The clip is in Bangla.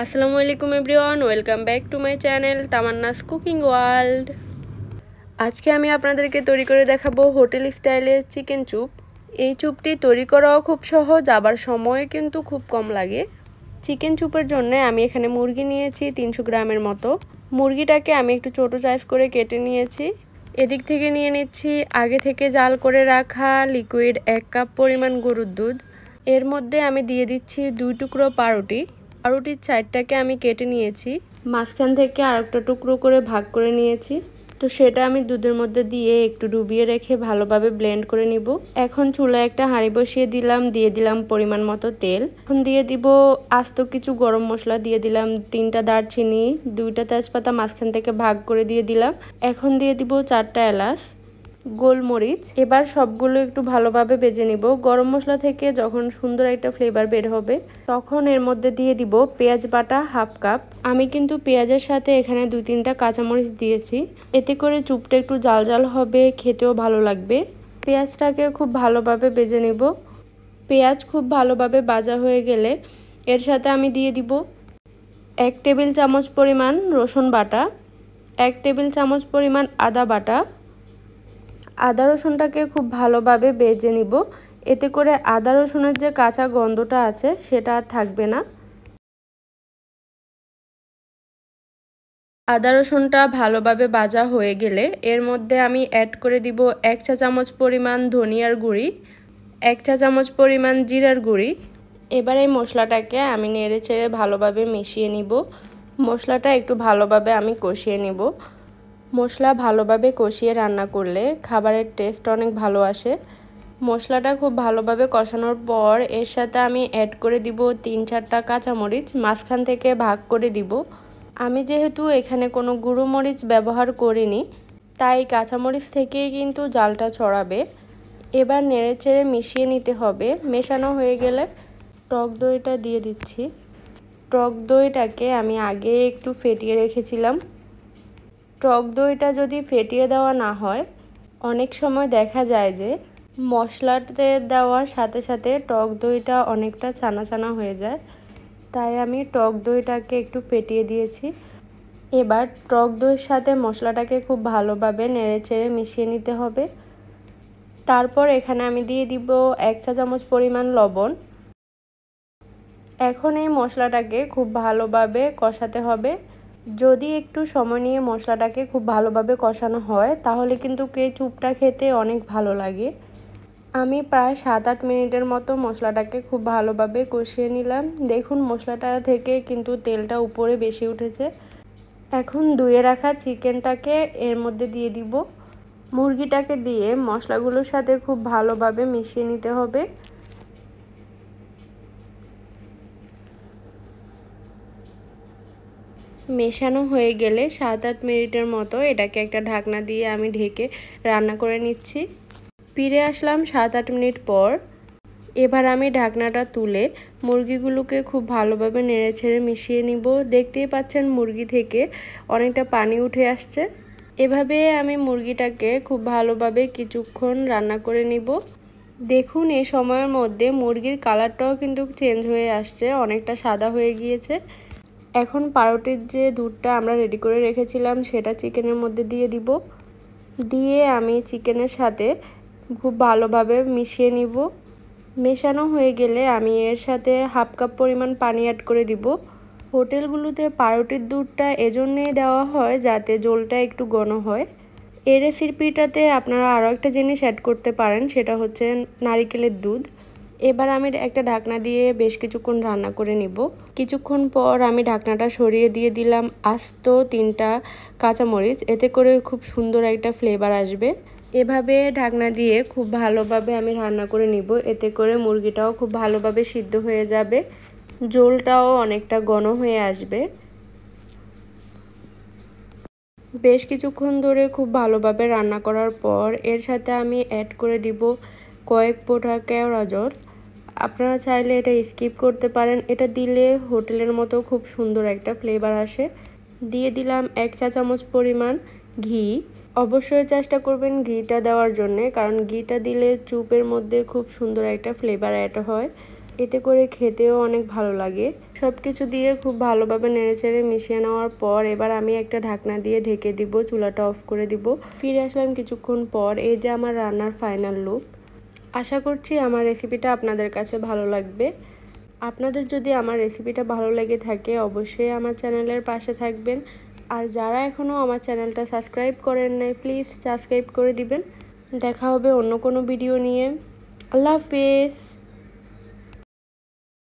আসসালামু আলাইকুম everyone, welcome back to my channel Tamanna's cooking world. আজকে আমি আপনাদেরকে তৈরি করে দেখাবো হোটেল স্টাইলের চিকেন চুপ। এই চুপটি তৈরি করাও খুব সহজ, আবার সময় কিন্তু খুব কম লাগে। চিকেন চুপের জন্য আমি এখানে মুরগি নিয়েছি 300 গ্রামের মতো। মুরগিটাকে আমি একটু ছোট সাইজ করে কেটে নিয়েছি। এদিক থেকে নিয়ে নিচ্ছি আগে থেকে জাল করে রাখা লিকুইড 1 কাপ পরিমাণ গরুর দুধ। এর মধ্যে আমি দিয়ে দিচ্ছি 2 টুকরো পাউরুটি। পাউরুটির সাইডটাকে আমি কেটে নিয়েছি, মাঝখান থেকে আরেকটা টুকরো করে ভাগ করে নিয়েছি। তো সেটা আমি দুধের মধ্যে দিয়ে একটু ডুবিয়ে রেখে ভালোভাবে ব্লেন্ড করে নিব। এখন চুলায় একটা হাঁড়ি বসিয়ে দিলাম, দিয়ে দিলাম পরিমাণ মতো তেল। এখন দিয়ে দিব আস্ত কিছু গরম মশলা, দিয়ে দিলাম 3টা দারচিনি, 2টা তেজপাতা মাঝখান থেকে ভাগ করে দিয়ে দিলাম। এখন দিয়ে দিব 4টা এলাচ, গোলমরিচ। এবার সবগুলো একটু ভালোভাবে ভেজে নিব। গরম মশলা থেকে যখন সুন্দর একটা ফ্লেভার বের হবে তখন এর মধ্যে দিয়ে দিব পেঁয়াজ বাটা 1/2 কাপ। আমি কিন্তু পেঁয়াজের সাথে এখানে 2-3টা কাঁচামরিচ দিয়েছি, এতে করে চুপটা একটু জাল জাল হবে, খেতেও ভালো লাগবে। পেঁয়াজটাকে খুব ভালোভাবে ভেজে নিব। পেঁয়াজ খুব ভালোভাবে ভাজা হয়ে গেলে এর সাথে আমি দিয়ে দিব 1 টেবিল চামচ পরিমাণ রসুন বাটা, 1 টেবিল চামচ পরিমাণ আদা বাটা। আদা রসুনটাকে খুব ভালোভাবে ভেজে নিব, এতে করে আদা রসুনের যে কাঁচা গন্ধটা আছে সেটা আর থাকবে না। আদা রসুনটা ভালোভাবে ভাজা হয়ে গেলে এর মধ্যে আমি অ্যাড করে দিব 1 চা চামচ পরিমাণ ধনিয়ার গুঁড়ি, 1 চা চামচ পরিমাণ জিরার গুঁড়ি। এবার এই মশলাটাকে আমি নেড়ে চেড়ে ভালোভাবে মিশিয়ে নিব। মশলাটা একটু ভালোভাবে আমি কষিয়ে নিব। মশলা ভালোভাবে কষিয়ে রান্না করলে খাবারের টেস্ট অনেক ভালো আসে। মশলাটা খুব ভালোভাবে কষানোর পর এর সাথে আমি অ্যাড করে দিব 3-4টা কাঁচামরিচ, মাঝখান থেকে ভাগ করে দিব। আমি যেহেতু এখানে কোনো গুঁড়ো মরিচ ব্যবহার করিনি, তাই কাঁচামরিচ থেকেই কিন্তু জালটা ছড়াবে। এবার নেড়েচেড়ে মিশিয়ে নিতে হবে। মেশানো হয়ে গেলে টক দইটা দিয়ে দিচ্ছি। টক দইটাকে আমি আগে একটু ফেটিয়ে রেখেছিলাম। টক দইটা যদি ফেটিয়ে দেওয়া না হয়, অনেক সময় দেখা যায় যে মশলাতে দেওয়ার সাথে সাথে টক দইটা অনেকটা ছানা ছানা হয়ে যায়, তাই আমি টক দইটাকে একটু ফেটিয়ে দিয়েছি। এবার টক দইয়ের সাথে মশলাটাকে খুব ভালোভাবে নেড়েচেড়ে মিশিয়ে নিতে হবে। তারপর এখানে আমি দিয়ে দিব 1 চা চামচ পরিমাণ লবণ। এখন এই মশলাটাকে খুব ভালোভাবে কষাতে হবে। যদি একটু সময় নিয়ে মশলাটাকে খুব ভালোভাবে কষানো হয় তাহলে কিন্তু এই চুপটা খেতে অনেক ভালো লাগে। আমি প্রায় 7-8 মিনিটের মতো মশলাটাকে খুব ভালোভাবে কষিয়ে নিলাম। দেখুন মশলাটা থেকে কিন্তু তেলটা উপরে বেশি উঠেছে। এখন ধুয়ে রাখা চিকেনটাকে এর মধ্যে দিয়ে দিব। মুরগিটাকে দিয়ে মশলাগুলোর সাথে খুব ভালোভাবে মিশিয়ে নিতে হবে। মেশানো হয়ে গেলে 7-8 মিনিটের মতো এটাকে একটা ঢাকনা দিয়ে আমি ঢেকে রান্না করে নিচ্ছি। ফিরে আসলাম 7-8 মিনিট পর। এবার আমি ঢাকনাটা তুলে মুরগিগুলোকে খুব ভালোভাবে নেড়েচেড়ে মিশিয়ে নিব। দেখতেই পাচ্ছেন মুরগি থেকে অনেকটা পানি উঠে আসছে। এভাবে আমি মুরগিটাকে খুব ভালোভাবে কিছুক্ষণ রান্না করে নিব। দেখুন এই সময়ের মধ্যে মুরগির কালারটাও কিন্তু চেঞ্জ হয়ে আসছে, অনেকটা সাদা হয়ে গিয়েছে। এখন পাউরুটির যে দুধটা আমরা রেডি করে রেখেছিলাম সেটা চিকেনের মধ্যে দিয়ে দিব। দিয়ে আমি চিকেনের সাথে খুব ভালোভাবে মিশিয়ে নিব। মেশানো হয়ে গেলে আমি এর সাথে 1/2 কাপ পরিমাণ পানি অ্যাড করে দিব। হোটেলগুলোতে পাউরুটির দুধটা এজন্যই দেওয়া হয় যাতে ঝোলটা একটু ঘন হয়। এই রেসিপিটাতে আপনারা আরও একটা জিনিস অ্যাড করতে পারেন, সেটা হচ্ছে নারিকেলের দুধ। এবার আমি একটা ঢাকনা দিয়ে বেশ কিছুক্ষণ রান্না করে নিব। কিছুক্ষণ পর আমি ঢাকনাটা সরিয়ে দিয়ে দিলাম আস্ত 3টা কাঁচামরিচ, এতে করে খুব সুন্দর একটা ফ্লেভার আসবে। এভাবে ঢাকনা দিয়ে খুব ভালোভাবে আমি রান্না করে নিব, এতে করে মুরগিটাও খুব ভালোভাবে সিদ্ধ হয়ে যাবে, ঝোলটাও অনেকটা ঘন হয়ে আসবে। বেশ কিছুক্ষণ ধরে খুব ভালোভাবে রান্না করার পর এর সাথে আমি অ্যাড করে দিব কয়েক ফোঁটা কেওড়া জল। আপনারা চাইলে এটা স্কিপ করতে পারেন, এটা দিলে হোটেলের মতো খুব সুন্দর একটা ফ্লেভার আসে। দিয়ে দিলাম 1 চা চামচ পরিমাণ ঘি। অবশ্যই চেষ্টা করবেন ঘিটা দেওয়ার জন্যে, কারণ ঘিটা দিলে চুপের মধ্যে খুব সুন্দর একটা ফ্লেভার অ্যাড হয়। এতে করে খেতেও অনেক ভালো লাগে। সব কিছু দিয়ে খুব ভালোভাবে নেড়েচেড়ে মিশিয়ে নেওয়ার পর এবার আমি একটা ঢাকনা দিয়ে ঢেকে দিব, চুলাটা অফ করে দিব। ফিরে আসলাম কিছুক্ষণ পর। এই যে আমার রান্নার ফাইনাল লুক। আশা করছি আমার রেসিপিটা আপনাদের কাছে ভালো লাগবে। আপনাদের যদি আমার রেসিপিটা ভালো লেগে থাকে অবশ্যই আমার চ্যানেলের পাশে থাকবেন। আর যারা এখনও আমার চ্যানেলটা সাবস্ক্রাইব করেন নাই প্লিজ সাবস্ক্রাইব করে দিবেন। দেখা হবে অন্য কোনো ভিডিও নিয়ে। আল্লাহ হাফেজ।